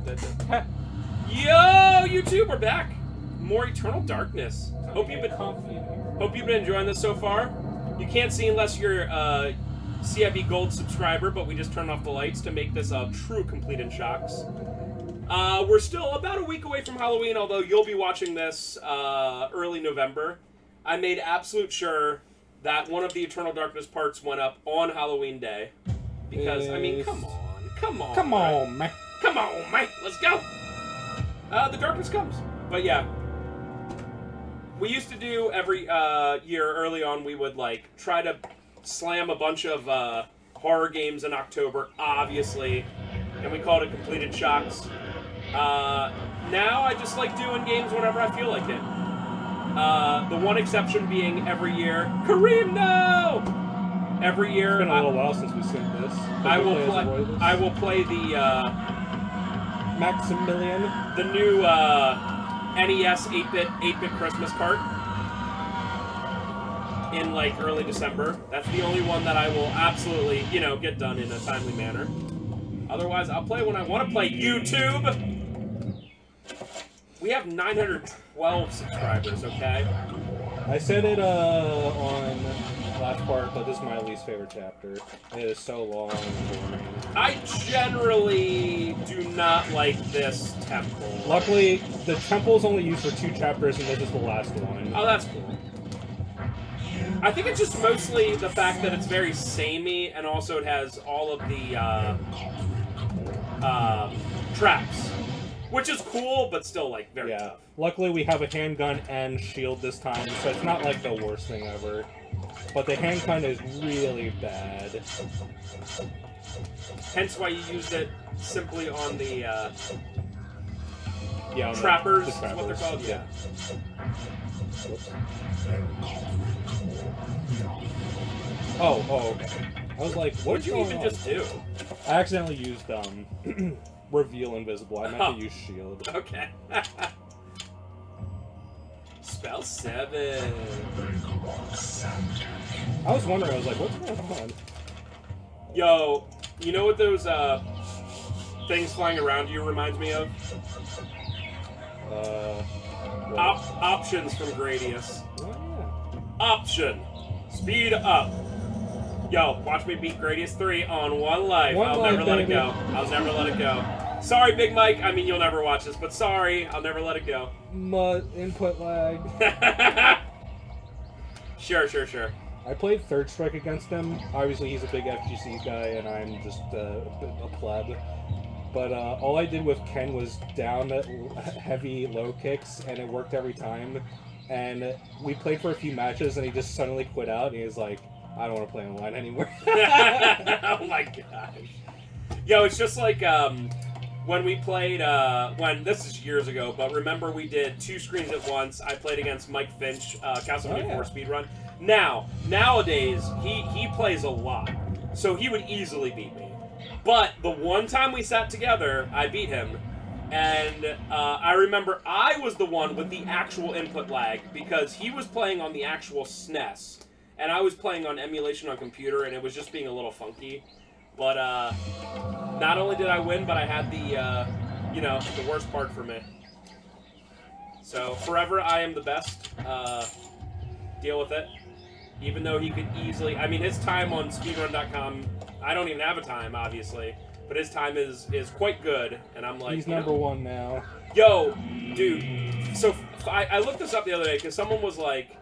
Yo, YouTube, we're back. More Eternal Darkness. Hope you've been enjoying this so far. You can't see unless you're a CIB Gold subscriber, but we just turned off the lights to make this a true complete in shocks. We're still about a week away from Halloween, although you'll be watching this early November. I made absolute sure that one of the Eternal Darkness parts went up on Halloween Day. Because, I mean, come on, man. Let's go. The darkness comes. But yeah. We used to do every year early on, we would like try to slam a bunch of horror games in October, obviously. And we called it Completed Shocks. Now I just like doing games whenever I feel like it. The one exception being every year, Kareem, no! Every year, it's been a little while since we've seen this. I will play the Maximilian, the new NES 8-bit Christmas cart in like early December. That's the only one that I will absolutely, get done in a timely manner. Otherwise, I'll play when I want to play. YouTube. We have 912 subscribers. Okay. I said it on last part, but this is my least favorite chapter. It is so long and boring. I generally do not like this temple. Luckily, the temple's only used for 2 chapters, and this is the last one. Oh, that's cool. I think it's just mostly the fact that it's very samey, and also it has all of the traps, which is cool, but still like very tough. Luckily, we have a handgun and shield this time, so it's not like the worst thing ever. But the handgun is really bad. Hence why you used it simply on the trappers. The trappers is what they're called. Yeah. Oh, okay. I was like, what did you even just do? I accidentally used reveal invisible. I meant to use shield. Okay. Spell 7. I was wondering, I was like, what's going on? Yo, you know what those things flying around you reminds me of? Options from Gradius. Oh, yeah. Option. Speed up. Yo, watch me beat Gradius 3 on one life. I'll never let it go. I'll never let it go. Sorry, Big Mike. I mean, you'll never watch this, but sorry. I'll never let it go. Input lag. Sure. I played Third Strike against him. Obviously, he's a big FGC guy, and I'm just a pleb. But all I did with Ken was down heavy low kicks, and it worked every time. And we played for a few matches, and he just suddenly quit out, and he was like, I don't want to play online anymore. Oh my gosh. Yo, it's just like when we played, this is years ago, but remember we did 2 screens at once. I played against Mike Finch, Castlevania 4 speedrun. Nowadays, he plays a lot, so he would easily beat me. But the one time we sat together, I beat him, and I remember I was the one with the actual input lag, because he was playing on the actual SNES, and I was playing on emulation on computer, and it was just being a little funky. But not only did I win, but I had the worst part for me. So forever, I am the best. Deal with it. Even though he could easily, I mean, his time on speedrun.com, I don't even have a time, obviously, but his time is quite good, and I'm like, he's number 1 now. Yo, dude. So I looked this up the other day because someone was like,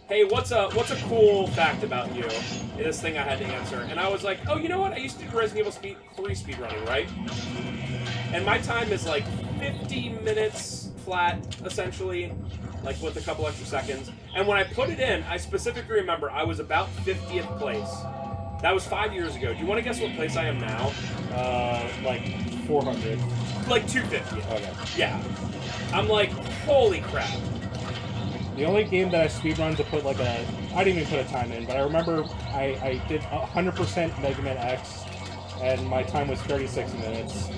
hey, what's a cool fact about you? This thing I had to answer. And I was like, oh, you know what? I used to do Resident Evil 3 speedrunning, right? And my time is like 50 minutes flat, essentially, like with a couple extra seconds. And when I put it in, I specifically remember I was about 50th place. That was 5 years ago. Do you want to guess what place I am now? Like 400. Like 250. Okay. Yeah. I'm like, holy crap. The only game that I speedrun to put like I didn't even put a time in, but I remember I did 100% Mega Man X, and my time was 36 minutes,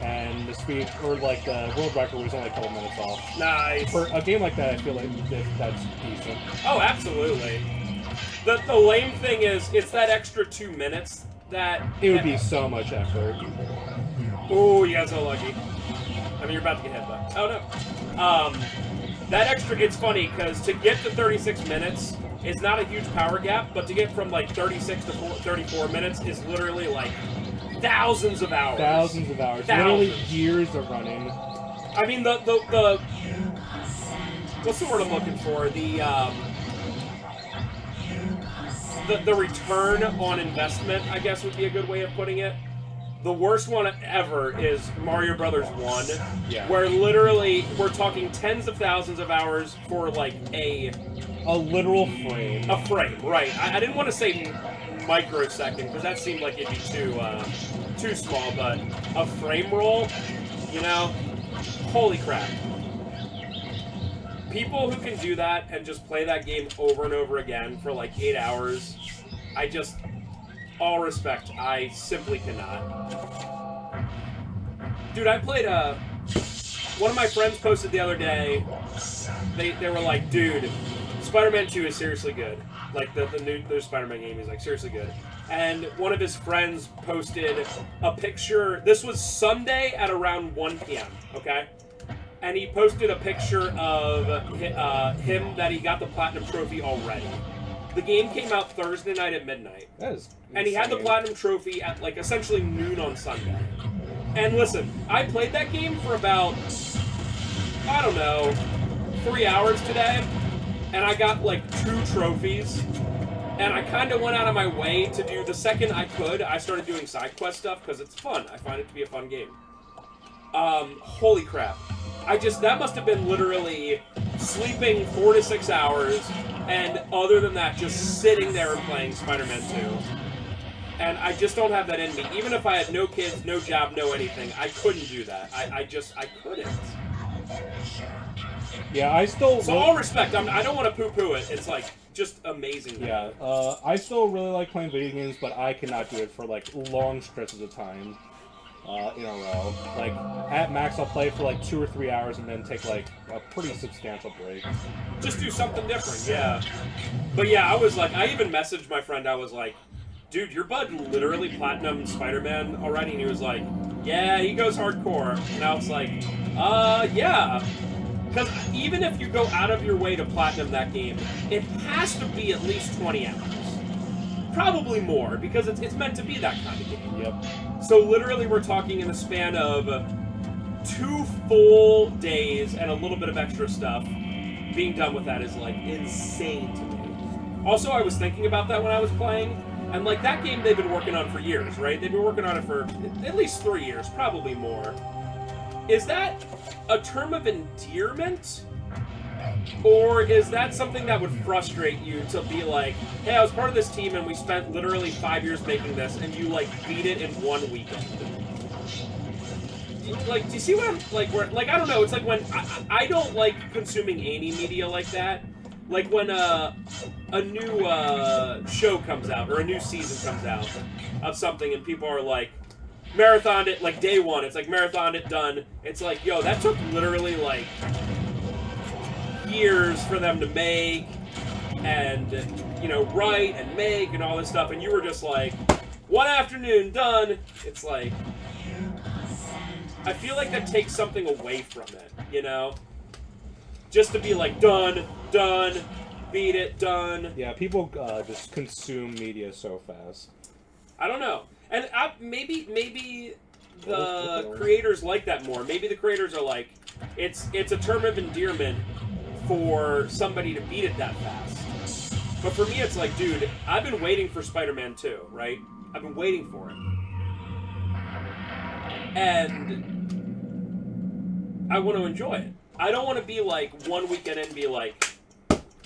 and the speed, or like the world record was only a couple minutes off. Nice. For a game like that, I feel like that's decent. Oh, absolutely. The lame thing is, it's that extra 2 minutes that... It would be so much effort. Oh, you got so lucky. I mean, you're about to get hit, but... Oh, no. That extra... It's funny, because to get to 36 minutes is not a huge power gap, but to get from, like, 36 to 34 minutes is literally, like, thousands of hours. Thousands of hours. Literally years of running. I mean, the... What's the word I'm looking for? The return on investment, I guess, would be a good way of putting it. The worst one ever is Mario Brothers 1, where literally we're talking tens of thousands of hours for like a literal frame. A frame, right? I didn't want to say microsecond because that seemed like it'd be too small, but a frame roll, you know, holy crap! People who can do that and just play that game over and over again for like 8 hours, I just. All respect, I simply cannot. Dude, I played one of my friends posted the other day, they were like, dude, Spider-Man 2 is seriously good. Like, the new Spider-Man game is, like, seriously good. And one of his friends posted a picture, this was Sunday at around 1 p.m., okay? And he posted a picture of him that he got the Platinum Trophy already. The game came out Thursday night at midnight. That is insane. And he had the Platinum Trophy at, like, essentially noon on Sunday. And listen, I played that game for about, I don't know, 3 hours today. And I got, like, 2 trophies. And I kind of went out of my way to do, the second I could, I started doing side quest stuff because it's fun. I find it to be a fun game. Holy crap. That must have been literally sleeping 4 to 6 hours, and other than that, just sitting there and playing Spider-Man 2. And I just don't have that in me. Even if I had no kids, no job, no anything, I couldn't do that. I couldn't. Yeah, I still... So all respect, I don't want to poo-poo it. It's, like, just amazing. Yeah, I still really like playing video games, but I cannot do it for, like, long stretches of time. In a row. Like, at max, I'll play for like 2 or 3 hours and then take like a pretty substantial break. Just do something different, yeah. But yeah, I was like, I even messaged my friend, I was like, dude, your bud literally platinum Spider-Man already? And he was like, yeah, he goes hardcore. And I was like, yeah. Because even if you go out of your way to platinum that game, it has to be at least 20 hours. Probably more, because it's meant to be that kind of game. Yep. So literally we're talking in the span of 2 full days and a little bit of extra stuff. Being done with that is, like, insane to me. Also, I was thinking about that when I was playing, and, like, that game they've been working on for years, right? They've been working on it for at least 3 years, probably more. Is that a term of endearment? Or is that something that would frustrate you to be like, hey, I was part of this team and we spent literally 5 years making this and you, like, beat it in 1 weekend? Like, do you see what I'm, like, where, like, I don't know, it's like when, I don't like consuming any media like that. Like when a new show comes out or a new season comes out of something and people are like, marathoned it, like day 1, it's like marathoned it, done. It's like, yo, that took literally, like, years for them to make and, you know, write and make and all this stuff, and you were just like, 1 afternoon, done. It's like, I feel like that takes something away from it, you know? Just to be like, done, beat it, done. Yeah, people just consume media so fast. I don't know. And maybe the creators like that more. Maybe the creators are like, it's a term of endearment for somebody to beat it that fast. But for me, it's like, dude, I've been waiting for Spider-Man 2, right? I've been waiting for it. And I want to enjoy it. I don't want to be like, 1 weekend and be like,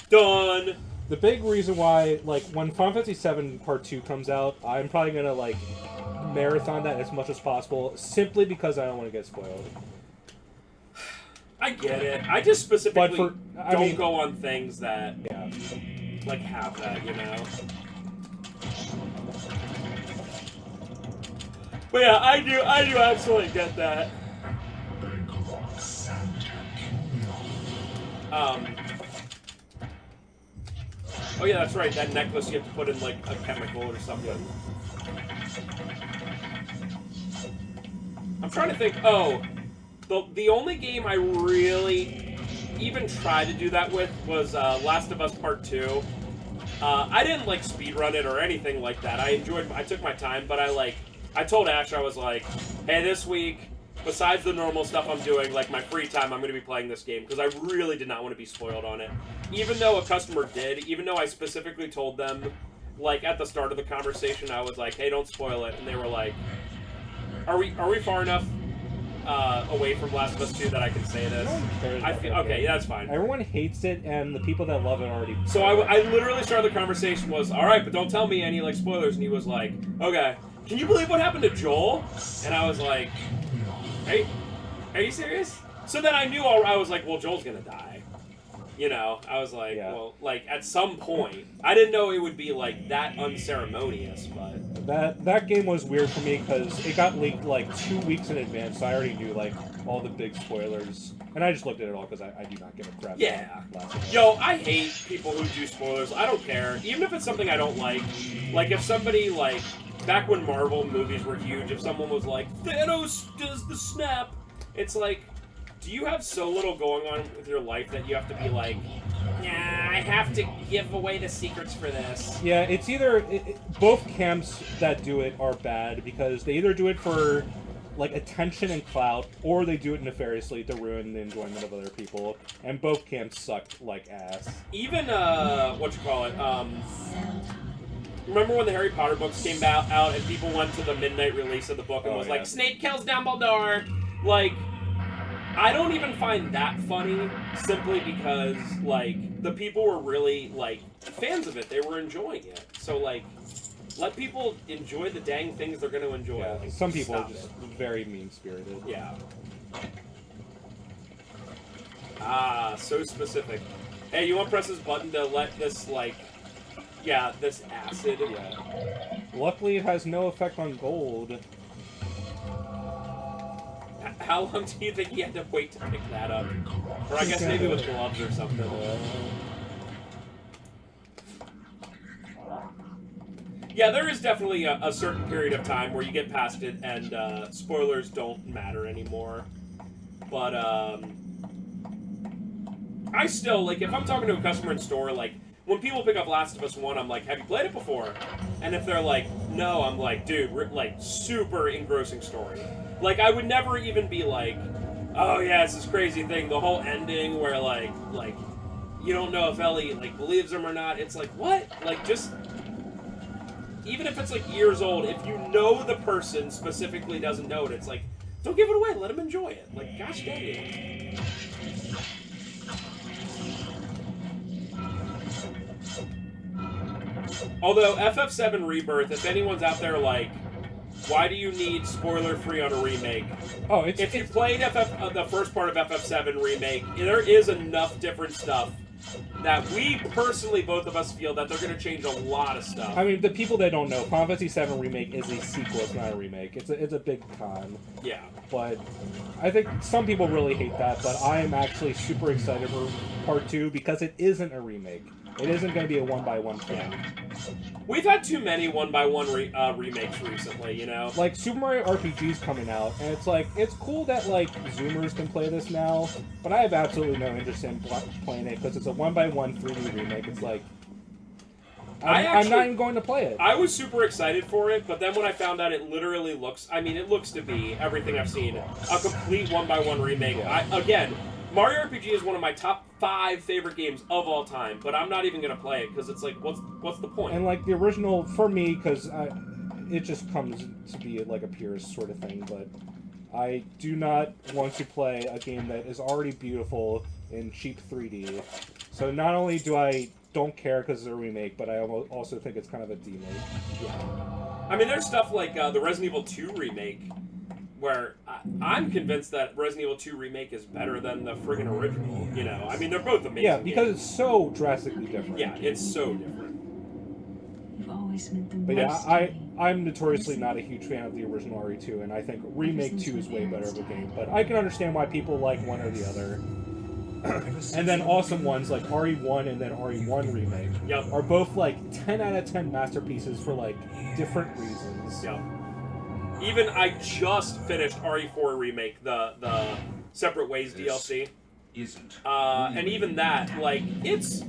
done. The big reason why, like, when Final Fantasy VII Part 2 comes out, I'm probably going to, like, marathon that as much as possible, simply because I don't want to get spoiled. I get it. I just specifically don't go on things that, like, have that, you know? But yeah, I do absolutely get that. Oh yeah, that's right, that necklace you have to put in, like, a chemical or something. I'm trying to think. Oh, the only game I really even tried to do that with was Last of Us Part 2. I didn't like speedrun it or anything like that. I took my time, but I told Ash, I was like, hey, this week, besides the normal stuff I'm doing, like my free time, I'm going to be playing this game, because I really did not want to be spoiled on it. Even though a customer did, even though I specifically told them, like at the start of the conversation, I was like, hey, don't spoil it, and they were like, are we far enough away from Last of Us 2 that I can say this? No one cares Okay, yeah, that's fine. Everyone hates it, and the people that love it already... So I literally started the conversation was, alright, but don't tell me any, like, spoilers, and he was like, okay, can you believe what happened to Joel? And I was like, hey, are you serious? So then I knew, I was like, well, Joel's gonna die. You know, I was like, well, like, at some point, I didn't know it would be, like, that unceremonious, but... That game was weird for me, because it got leaked, like, 2 weeks in advance, so I already knew, like, all the big spoilers. And I just looked at it all, because I do not give a crap. Yeah. Yo, I hate people who do spoilers. I don't care. Even if it's something I don't like if somebody, like, back when Marvel movies were huge, if someone was like, Thanos does the snap, it's like, do you have so little going on with your life that you have to be like, nah, I have to give away the secrets for this? Yeah, it's either... both camps that do it are bad, because they either do it for, like, attention and clout, or they do it nefariously to ruin the enjoyment of other people. And both camps suck like ass. Even, remember when the Harry Potter books came out and people went to the midnight release of the book and was like, Snape kills Dumbledore? Like... I don't even find that funny, simply because, like, the people were really, like, fans of it. They were enjoying it. So, like, let people enjoy the dang things they're going to enjoy. Yeah, like, some people are just very mean-spirited. Yeah. Ah, so specific. Hey, you want to press this button to let this, like, this acid... Yeah. Luckily, it has no effect on gold. How long do you think he had to wait to pick that up? Or I guess maybe with gloves or something. Yeah, there is definitely a certain period of time where you get past it and spoilers don't matter anymore. But I still, like, if I'm talking to a customer in store, like, when people pick up Last of Us 1, I'm like, have you played it before? And if they're like, no, I'm like, dude, like, super engrossing story. Like, I would never even be like, oh yeah, it's this crazy thing, the whole ending where, like, you don't know if Ellie, like, believes him or not. It's like, what? Like, just, even if it's, like, years old, if you know the person specifically doesn't know it, it's like, don't give it away, let him enjoy it. Like, gosh dang it. Although, FF7 Rebirth, if anyone's out there, like, why do you need spoiler-free on a remake? Oh, if you played the first part of FF7 Remake, there is enough different stuff that we personally, both of us, feel that they're going to change a lot of stuff. I mean, the people that don't know, Final Fantasy VII Remake is a sequel, it's not a remake. It's a big con. Yeah. But I think some people really hate that, but I am actually super excited for Part 2 because it isn't a remake. It isn't going to be a one-by-one thing. We've had too many one-by-one remakes recently, you know? Like, Super Mario RPG's coming out, and it's like, it's cool that, like, Zoomers can play this now, but I have absolutely no interest in playing it, because it's a one-by-one 3D remake. It's like, I'm not even going to play it. I was super excited for it, but then when I found out it literally looks, I mean, it looks to be, everything I've seen, a complete one-by-one remake. Yeah. Again, Mario RPG is one of my top 5 favorite games of all time, but I'm not even going to play it, because it's like, what's the point? And, like, the original, for me, because it just comes to be, like, a purist sort of thing, but I do not want to play a game that is already beautiful in cheap 3D. So not only do I don't care because it's a remake, but I also think it's kind of a demake. Yeah. I mean, there's stuff like the Resident Evil 2 remake, where I'm convinced that Resident Evil 2 remake is better than the friggin' original, you know? I mean, they're both amazing. Yeah, because it's so drastically different. Yeah, it's so different. But yeah, I'm notoriously not a huge fan of the original RE2, and I think Remake 2 is way better of a game, but I can understand why people like one or the other. And then awesome ones like RE1 and then RE1 Remake are both like 10 out of 10 masterpieces for like different reasons. Yep. Even I just finished RE4 Remake, the Separate Ways DLC. And even that, like, it's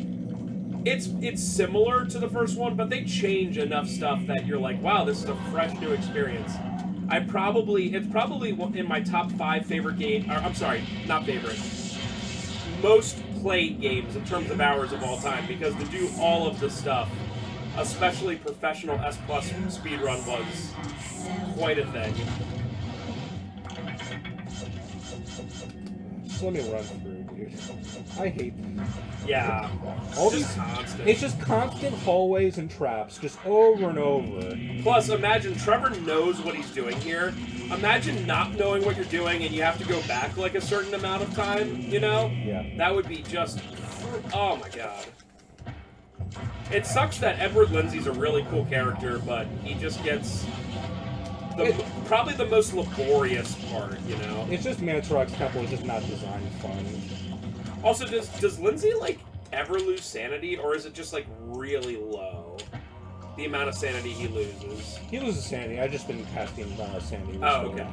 similar to the first one, but they change enough stuff that you're like, wow, this is a fresh new experience. It's probably in my top 5 favorite game. I'm sorry, not favorite. Most played games in terms of hours of all time, because to do all of the stuff, especially professional S+ speedrun, was quite a thing. Just let me run through, dude. I hate Yeah. all Just these. constant. It's just constant hallways and traps, just over and over. Plus, imagine Trevor knows what he's doing here. Imagine not knowing what you're doing and you have to go back like a certain amount of time, you know? Yeah. That would be just... Oh my god. It sucks that Edward Lindsey's a really cool character, but he just gets... probably the most laborious part, you know? It's just Mantorok's temple is just not designed fun. Also, does Lindsey, like, ever lose sanity, or is it just, like, really low? The amount of sanity he loses. He loses sanity. I've just been casting sanity. Oh, okay.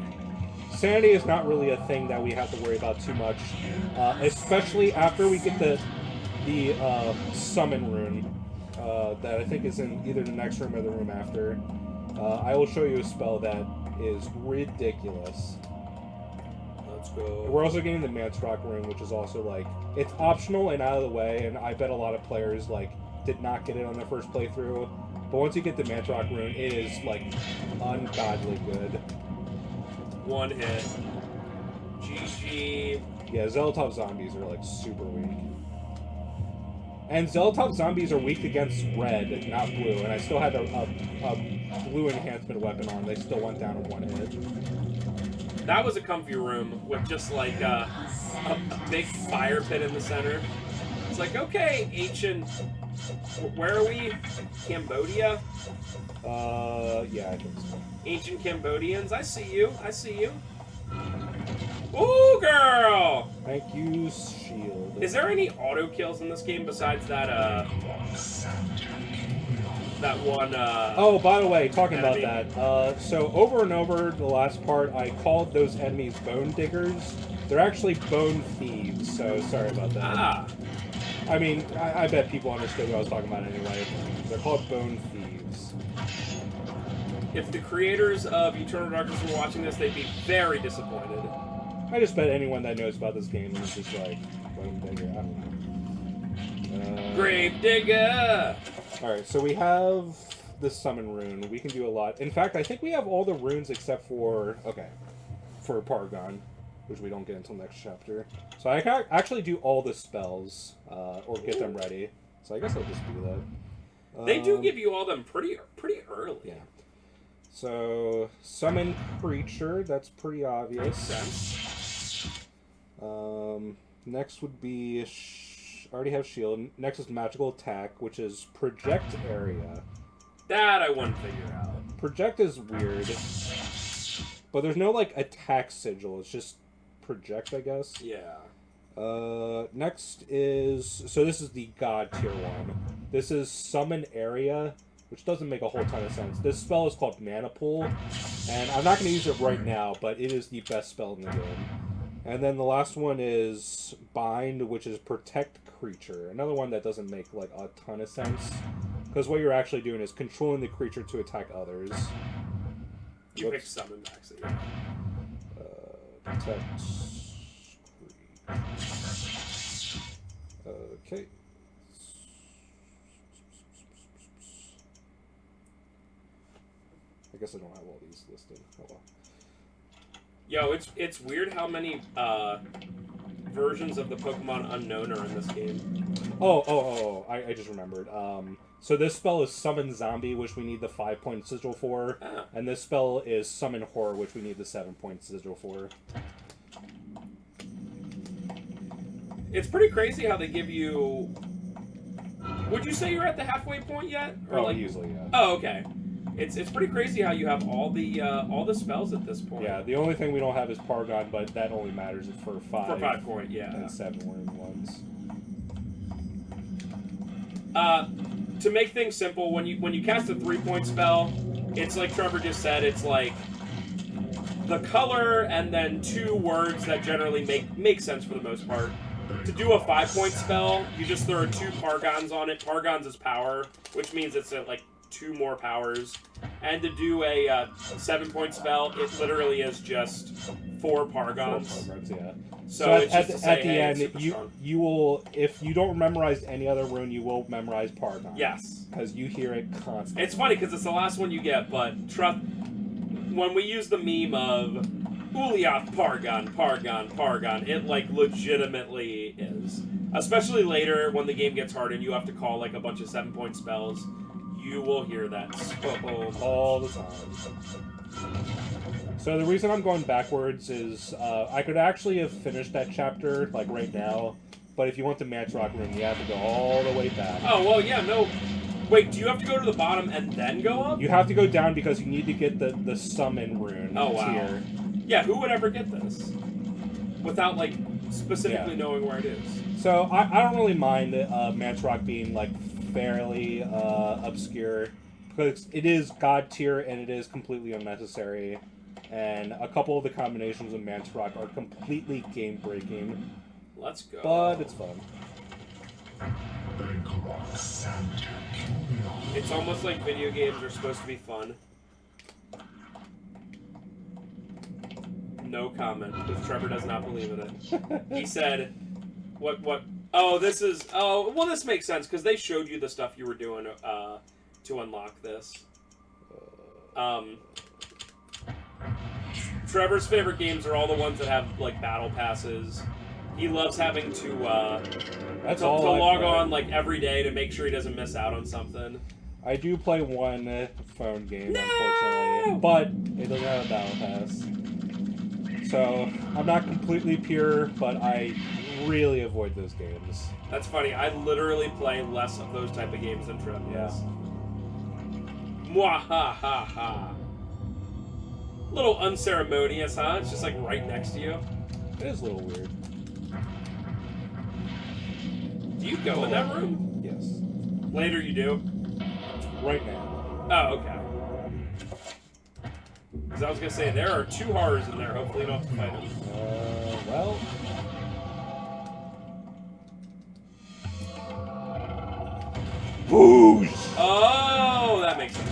Sanity is not really a thing that we have to worry about too much, especially after we get the summon rune that I think is in either the next room or the room after. I will show you a spell that is ridiculous. Let's go. We're also getting the Mantorok rune, which is also, like, it's optional and out of the way, and I bet a lot of players, like, did not get it on their first playthrough. But once you get the Mantorok rune, it is, like, ungodly good. One hit. GG. Yeah, Zelotov zombies are, like, super weak. And Zelotov zombies are weak against red, not blue, and I still had a blue enhancement weapon on. They still went down in one hit. That was a comfy room with just, like, a big fire pit in the center. It's like, okay, ancient... Where are we? Cambodia? Yeah, I think so. Ancient Cambodians. I see you. I see you. Ooh, girl! Thank you, shield. Is there any auto kills in this game besides that, that one, Oh, by the way, talking enemy? about that, so over and over the last part, I called those enemies bone diggers. They're actually bone thieves, so sorry about that. Ah. I mean, I bet people understood what I was talking about anyway. They're called bone thieves. If the creators of Eternal Darkness were watching this, they'd be very disappointed. I just bet anyone that knows about this game is just like, bone digger, I don't know. Grave digger! Alright, so we have the summon rune. We can do a lot. In fact, I think we have all the runes except for, for Paragon, which we don't get until next chapter. So I can actually do all the spells, or get them ready. So I guess I'll just do that. They do give you all them pretty early. Yeah. So, summon creature, that's pretty obvious. Makes sense. Next would be, I already have shield. Next is magical attack, which is project area. That I wouldn't figure out. Project is weird. But there's no, like, attack sigil, it's just project, I guess. Yeah. Next is, so this is the god tier one. This is summon area, which doesn't make a whole ton of sense. This spell is called Mana Pool, and I'm not going to use it right now, but it is the best spell in the game. And then the last one is Bind, which is Protect Creature. Another one that doesn't make, like, a ton of sense, because what you're actually doing is controlling the creature to attack others. You pick summon max it. Protect. Okay. I guess I don't have all these listed. Oh well. Yo, it's weird how many versions of the Pokemon Unknown are in this game. I just remembered. So this spell is Summon Zombie, which we need the 5-point sigil for. Ah. And this spell is Summon Horror, which we need the 7-point sigil for. It's pretty crazy how they give you... Would you say you're at the halfway point yet? Or Easily, yeah. Oh, okay. It's pretty crazy how you have all the spells at this point. Yeah, the only thing we don't have is Paragon, but that only matters for 5. For 5 point, yeah. And 7 were ones. To make things simple, when you cast a 3-point spell, it's like Trevor just said, it's like the color and then 2 words that generally make sense for the most part. To do a 5-point spell, you just throw 2 Pargons on it. Pargons is power, which means it's like 2 more powers. And to do a 7-point spell, it literally is just 4 Pargons. 4 Pargons, yeah. So it's just to say, at the hey, end, you will, if you don't memorize any other rune, you will memorize Pargon. Yes. Because you hear it constantly. It's funny because it's the last one you get, but when we use the meme of Ulyath Pargon, Pargon, Pargon, it like legitimately is. Especially later when the game gets hard and you have to call like a bunch of 7-point spells, you will hear that so much. All the time. So the reason I'm going backwards is I could actually have finished that chapter like right now, but if you want the Mantorok room, you have to go all the way back. Oh, well, yeah, no. Wait, do you have to go to the bottom and then go up? You have to go down because you need to get the summon rune tier. Yeah, who would ever get this? Without, like, specifically knowing where it is. So I don't really mind Mantorok being, like, fairly obscure, because it is God tier and it is completely unnecessary. And a couple of the combinations of Mantorok are completely game-breaking. Let's go. But it's fun. It's almost like video games are supposed to be fun. No comment, because Trevor does not believe in it. He said, what, oh, this is, oh, well, this makes sense, because they showed you the stuff you were doing to unlock this. Trevor's favorite games are all the ones that have, like, battle passes. He loves having to log on, like, every day to make sure he doesn't miss out on something. I do play one phone game, unfortunately, but it doesn't have a battle pass. So, I'm not completely pure, but I really avoid those games. That's funny. I literally play less of those type of games than Trev does. Mwahaha. A little unceremonious, huh? It's just like right next to you. It is a little weird. Do you go in that room? Yes. Later you do? Right now. Oh, okay. Because I was going to say, there are 2 horrors in there. Hopefully you don't have to fight them. Well... Boosh! Oh, that makes sense.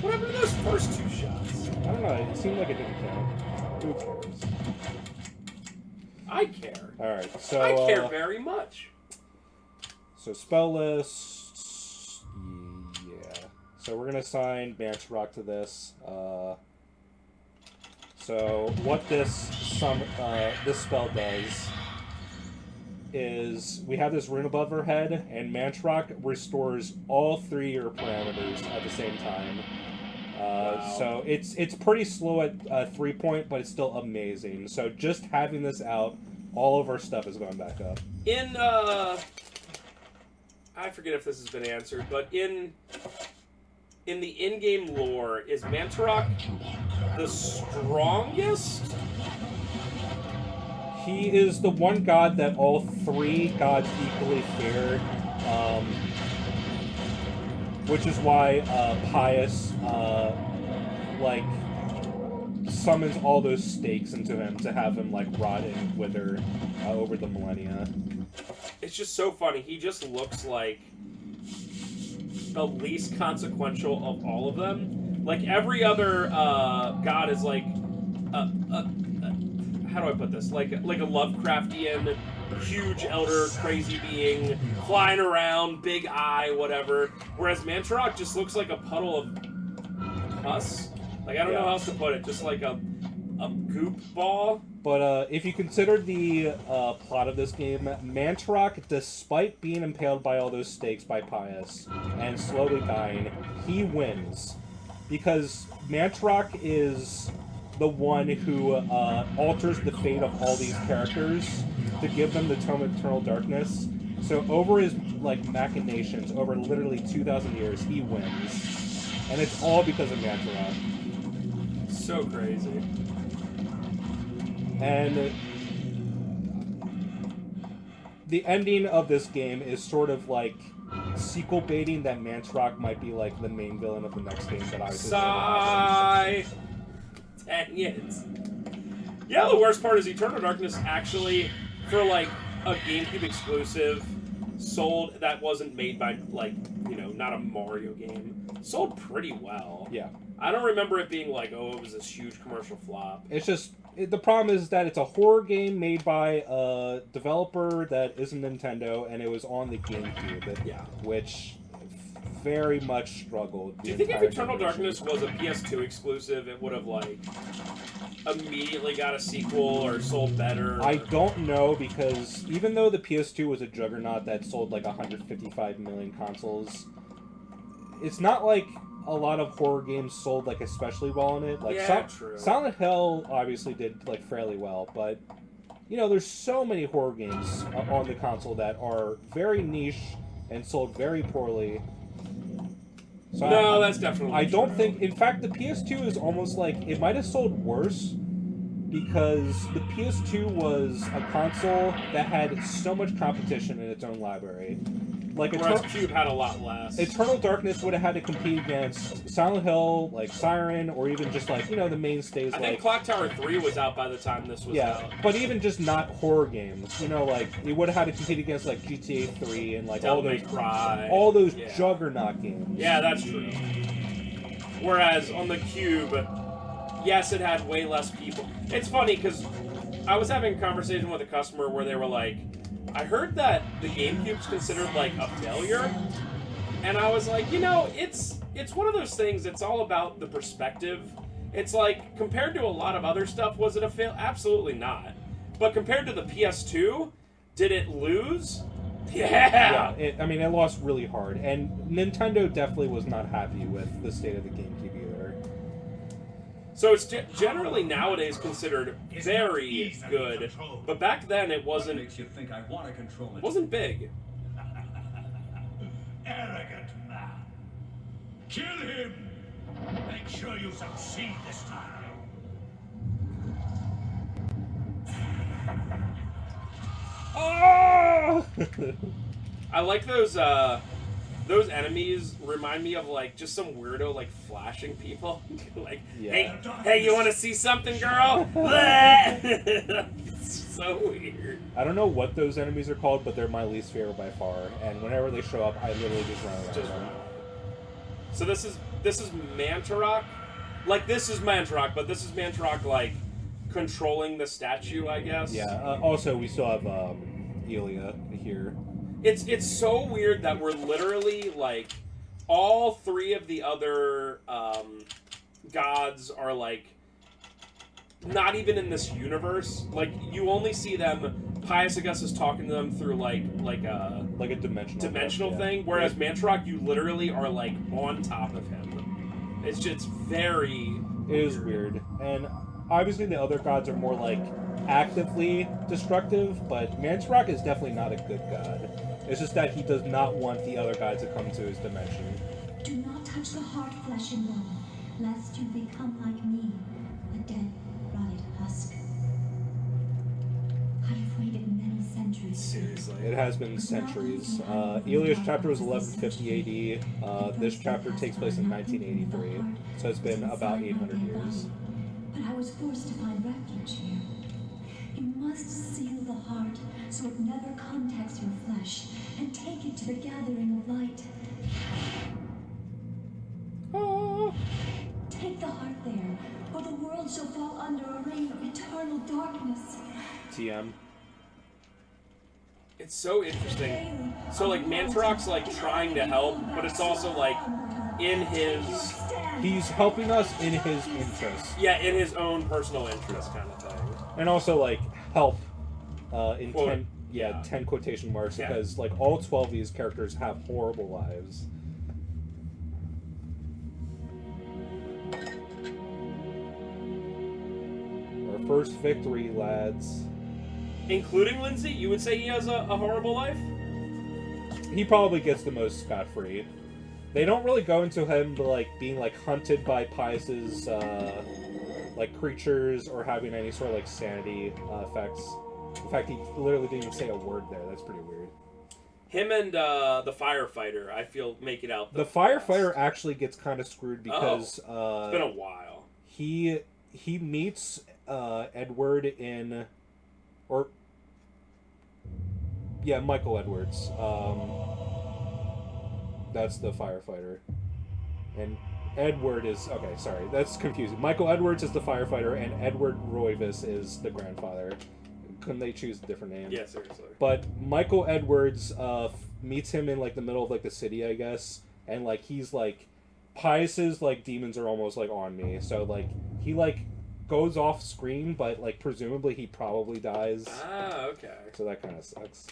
What happened to those first 2 shots? I don't know, it seemed like it didn't count. Who cares? I care. Alright, so... I care very much. So spell list... Yeah. So we're going to assign Mantorok to this. So what this spell does is we have this rune above our head, and Mantorok restores all 3 your parameters at the same time. Wow. So it's pretty slow at 3-point, but it's still amazing. So just having this out, all of our stuff is going back up. In I forget if this has been answered, but in the in-game lore, is Mantorok the strongest? He is the one god that all 3 gods equally fear, which is why Pius like summons all those stakes into him to have him like rot and wither over the millennia. It's just so funny. He just looks like the least consequential of all of them. Like every other god is like how do I put this? Like a Lovecraftian, huge elder, crazy being, flying around, big eye, whatever. Whereas Mantorok just looks like a puddle of pus. Like I don't know how else to put it. Just like a goop ball. But if you consider the plot of this game, Mantorok, despite being impaled by all those stakes by Pius and slowly dying, he wins. Because Mantorok is the one who alters the fate of all these characters to give them the Tome of Eternal Darkness. So over his like machinations, over literally 2,000 years, he wins. And it's all because of Mantorok. So crazy. And the ending of this game is sort of like sequel baiting that Mantorok might be like the main villain of the next game, but obviously. Sigh. Dang it. Yeah, the worst part is Eternal Darkness actually, for like a GameCube exclusive, sold that wasn't made by like, you know, not a Mario game, sold pretty well. Yeah. I don't remember it being like, oh, it was this huge commercial flop. It's just the problem is that it's a horror game made by a developer that isn't Nintendo, and it was on the GameCube. Yeah. Which very much struggled. Do you think if Eternal Darkness was a PS2 exclusive, it would have like immediately got a sequel or sold better? I don't know, because even though the PS2 was a juggernaut that sold like 155 million consoles, it's not like a lot of horror games sold like especially well in it. Like true. Silent Hill obviously did like fairly well, but you know, there's so many horror games on the console that are very niche and sold very poorly. So no, that's definitely I don't true. think... In fact, the PS2 is almost like... It might have sold worse because the PS2 was a console that had so much competition in its own library. Like Whereas Cube had a lot less. Eternal Darkness would have had to compete against Silent Hill, like Siren, or even just like, you know, the mainstays. I think Clock Tower 3 was out by the time this was out. But even just not horror games, you know, like it would have had to compete against like GTA 3 and like all those juggernaut games. Yeah, that's true. Whereas on the Cube, yes, it had way less people. It's funny because I was having a conversation with a customer where they were like, I heard that the GameCube's considered like a failure, and I was like, you know, it's one of those things. It's all about the perspective. It's like compared to a lot of other stuff, was it a fail? Absolutely not. But compared to the PS2, did it lose? Yeah. I mean, it lost really hard, and Nintendo definitely was not happy with the state of the GameCube either. So it's generally nowadays considered very good, but back then it wasn't. Makes you think I want to control it. Wasn't big. Arrogant man. Kill him. Make sure you succeed this time. Oh! I like those enemies remind me of like just some weirdo like flashing people. Like, hey, you want to see something, girl? It's so weird. I don't know what those enemies are called, but they're my least favorite by far. And whenever they show up, I literally just run around them. So this is Mantorok. Like this is Mantorok, but this is Mantorok like controlling the statue, I guess. Yeah. Also, we still have Elia here. It's so weird that we're literally like all three of the other gods are like not even in this universe. Like you only see them. Pius Augustus talking to them through like a dimensional thing, whereas Mantorok, you literally are like on top of him. It's just very. It is weird, and obviously the other gods are more like actively destructive, but Mantorok is definitely not a good god. It's just that he does not want the other gods to come to his dimension. Do not touch the heart, flesh and bone, lest you become like me, a dead, rotted husk. I have waited many centuries. Seriously. It has been centuries. Elia's chapter was 1150 AD. This chapter takes place in 1983, so it's been about 800 years. But I was forced to find refuge here. You must seal the heart so it never contacts your flesh, and take it to the gathering of light. Oh. Take the heart there, or the world shall fall under a reign of eternal darkness. TM. It's so interesting. So like Mantorok's like trying to help, but it's also like in his. He's helping us in his interest. Yeah, in his own personal interest, kind of thing. And also like help. In Quote, 10 quotation marks, Yeah. because like all 12 of these characters have horrible lives. Our first victory, lads. Including Lindsey, you would say he has a horrible life? He probably gets the most scot-free. They don't really go into him like being like hunted by Pius's like creatures or having any sort of like sanity effects. In fact, he literally didn't even say a word there. That's pretty weird. Him and the firefighter, I feel, make it out. The firefighter actually gets kind of screwed because it's been a while. He meets Edward in, or yeah, Michael Edwards. That's the firefighter, and Edward is okay. Sorry, that's confusing. Michael Edwards is the firefighter, and Edward Roivas is the grandfather. Couldn't they choose a different name? Yeah, seriously. But Michael Edwards meets him in like the middle of like the city, I guess, and like he's like, Pius's like demons are almost like on me, so like he like goes off screen, but like presumably he probably dies. Ah, okay. So that kind of sucks.